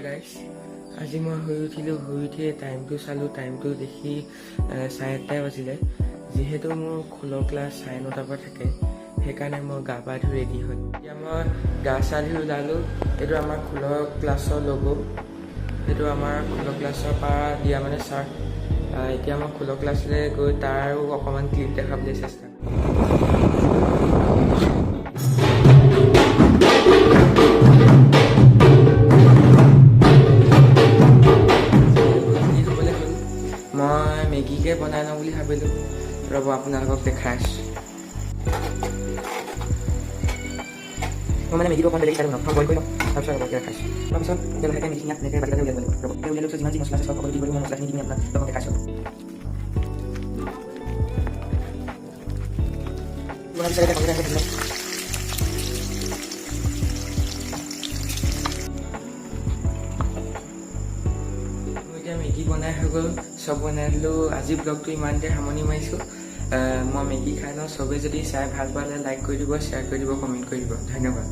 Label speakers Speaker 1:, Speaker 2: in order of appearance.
Speaker 1: গাইছ, আজি মই শুই উঠিয়ে টাইমটো চালোঁ, টাইমটো দেখি 1:30 বাজিলে। যিহেতু মোৰ খোলৰ ক্লাছ 9:30 পৰা থাকে, সেইকাৰণে মই গা পা ধুই ৰেডি হ'ল। এতিয়া মই গা চা ধুই ওলালোঁ। এইটো আমাৰ খোলৰ ক্লাছৰ লগো, সেইটো আমাৰ খোলৰ ক্লাছৰ পৰা দিয়া মানে চাৰ্ট। এতিয়া মই খোলৰ ক্লাছলৈ গৈ তাৰো অকণমান ক্লিপ দেখাবলৈ চেষ্টা মই মেগীকে বনাই লওঁ বুলি ভাবিলোঁ। ৰ'ব আপোনালোকক দেখাইছোঁ। মই মানে মেগীটো অকণমান বেলেগ চাই লওঁ, মই বইল কৰি লওঁ, তাৰপিছত ৰ'বকে দেখাইছোঁ। তাৰপিছত এতিয়া লাহেকৈ মেগীখিনি এনেকৈ বাতিলৈ উলিয়াব লাগিব। ৰ'ব উলিয়াই লৈছোঁ, যিমান যি মছলা আছে চব সকলো দি মই মছলাখিনি দি আপোনালোকক দেখাইছোঁ। বনাই বিচাৰে এতিয়া মেগী বনাই হৈ গ'ল, চব বনাই দিলোঁ। আজি ব্লগটো ইমানতে সামৰণি মাৰিছোঁ। মই মেগী খাই লওঁ। চবেই যদি চাই ভাল পালে লাইক কৰি দিব, শ্বেয়াৰ কৰি দিব, কমেণ্ট কৰি দিব। ধন্যবাদ।